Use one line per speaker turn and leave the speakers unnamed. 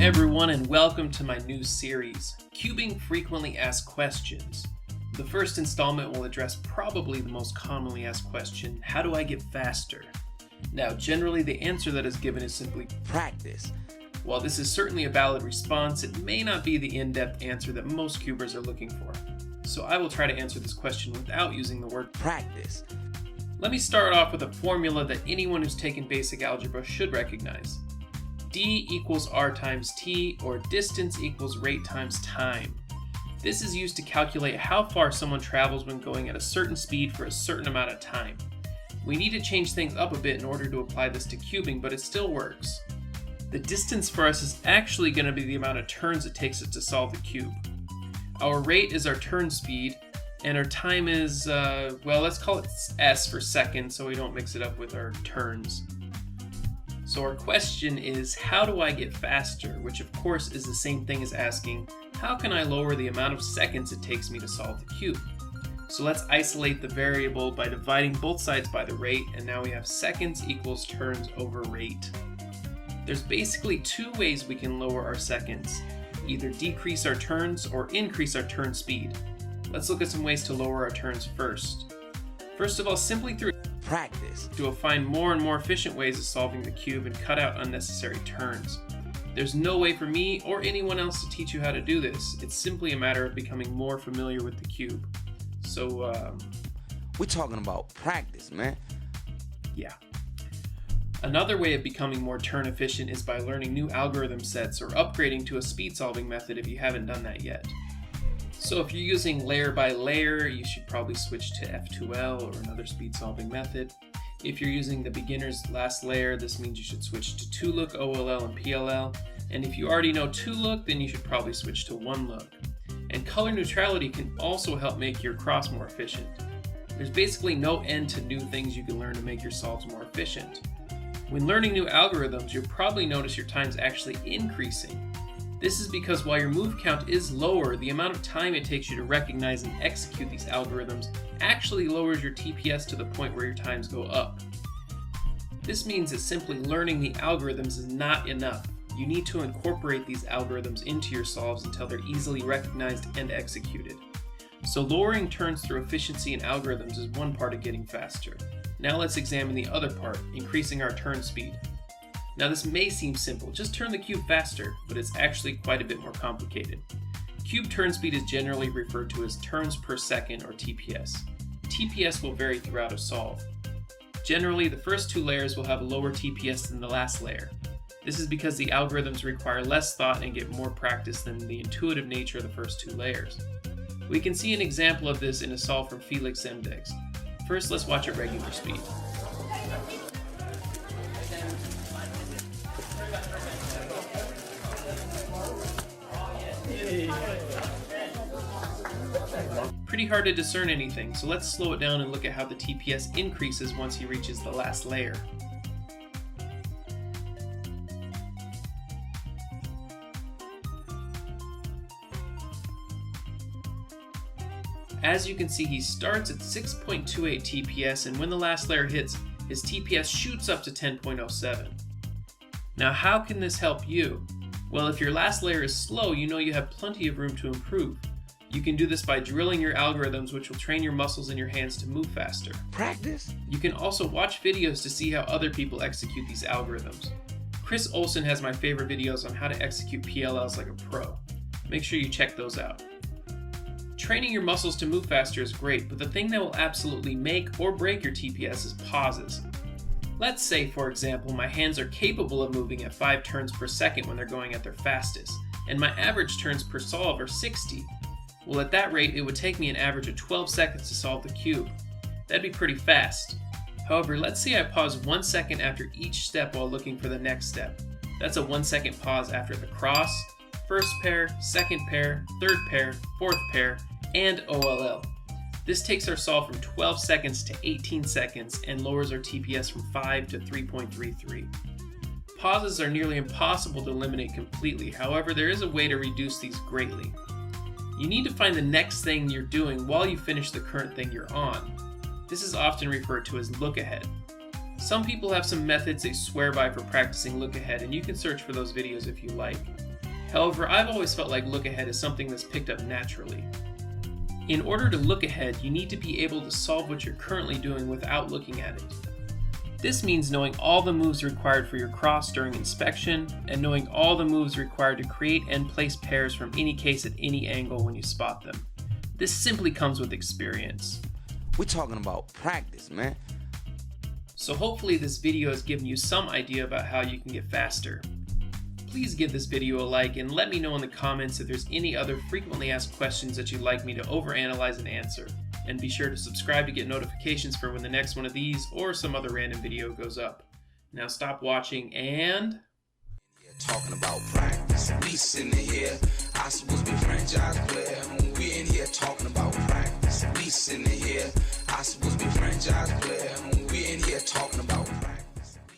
everyone, and welcome to my new series, Cubing Frequently Asked Questions. The first installment will address probably the most commonly asked question, how do I get faster? Now, generally the answer that is given is simply practice. While this is certainly a valid response, it may not be the in-depth answer that most cubers are looking for. So I will try to answer this question without using the word practice. Let me start off with a formula that anyone who's taken basic algebra should recognize. D equals R times T, or distance equals rate times time. This is used to calculate how far someone travels when going at a certain speed for a certain amount of time. We need to change things up a bit in order to apply this to cubing, but it still works. The distance for us is actually going to be the amount of turns it takes us to solve the cube. Our rate is our turn speed, and our time is, let's call it S for seconds so we don't mix it up with our turns. So our question is, how do I get faster? Which of course is the same thing as asking, how can I lower the amount of seconds it takes me to solve the cube? So let's isolate the variable by dividing both sides by the rate, and now we have seconds equals turns over rate. There's basically two ways we can lower our seconds, either decrease our turns or increase our turn speed. Let's look at some ways to lower our turns first. First of all, simply through practice, you'll find more and more efficient ways of solving the cube and cut out unnecessary turns. There's no way for me or anyone else to teach you how to do this. It's simply a matter of becoming more familiar with the cube. So,
we're talking about practice, man.
Yeah. Another way of becoming more turn efficient is by learning new algorithm sets or upgrading to a speed solving method if you haven't done that yet. So if you're using layer by layer, you should probably switch to F2L or another speed solving method. If you're using the beginner's last layer, this means you should switch to 2-look, OLL, and PLL. And if you already know 2-look, then you should probably switch to 1-look. And color neutrality can also help make your cross more efficient. There's basically no end to new things you can learn to make your solves more efficient. When learning new algorithms, you'll probably notice your time's actually increasing. This is because while your move count is lower, the amount of time it takes you to recognize and execute these algorithms actually lowers your TPS to the point where your times go up. This means that simply learning the algorithms is not enough. You need to incorporate these algorithms into your solves until they're easily recognized and executed. So lowering turns through efficiency in algorithms is one part of getting faster. Now let's examine the other part, increasing our turn speed. Now this may seem simple, just turn the cube faster, but it's actually quite a bit more complicated. Cube turn speed is generally referred to as turns per second, or TPS. TPS will vary throughout a solve. Generally, the first two layers will have a lower TPS than the last layer. This is because the algorithms require less thought and get more practice than the intuitive nature of the first two layers. We can see an example of this in a solve from Felix Zemdegs. First, let's watch at regular speed. Pretty hard to discern anything, so let's slow it down and look at how the TPS increases once he reaches the last layer. As you can see, he starts at 6.28 TPS, and when the last layer hits, his TPS shoots up to 10.07. Now how can this help you? Well, if your last layer is slow, you know you have plenty of room to improve. You can do this by drilling your algorithms, which will train your muscles in your hands to move faster.
Practice?
You can also watch videos to see how other people execute these algorithms. Chris Olsen has my favorite videos on how to execute PLLs like a pro. Make sure you check those out. Training your muscles to move faster is great, but the thing that will absolutely make or break your TPS is pauses. Let's say, for example, my hands are capable of moving at 5 turns per second when they're going at their fastest, and my average turns per solve are 60. Well, at that rate, it would take me an average of 12 seconds to solve the cube. That'd be pretty fast. However, let's say I pause 1 second after each step while looking for the next step. That's a 1 second pause after the cross, first pair, second pair, third pair, fourth pair, and OLL. This takes our solve from 12 seconds to 18 seconds and lowers our TPS from 5 to 3.33. Pauses are nearly impossible to eliminate completely, however, there is a way to reduce these greatly. You need to find the next thing you're doing while you finish the current thing you're on. This is often referred to as look ahead. Some people have some methods they swear by for practicing look ahead, and you can search for those videos if you like. However, I've always felt like look ahead is something that's picked up naturally. In order to look ahead, you need to be able to solve what you're currently doing without looking at it. This means knowing all the moves required for your cross during inspection, and knowing all the moves required to create and place pairs from any case at any angle when you spot them. This simply comes with experience.
We're talking about practice, man.
So hopefully this video has given you some idea about how you can get faster. Please give this video a like and let me know in the comments if there's any other frequently asked questions that you'd like me to overanalyze and answer. And be sure to subscribe to get notifications for when the next one of these or some other random video goes up. Now stop watching and...
Talking about practice. We sitting here, I supposed to be franchise player. We in here talking about practice. We sitting here, I supposed to be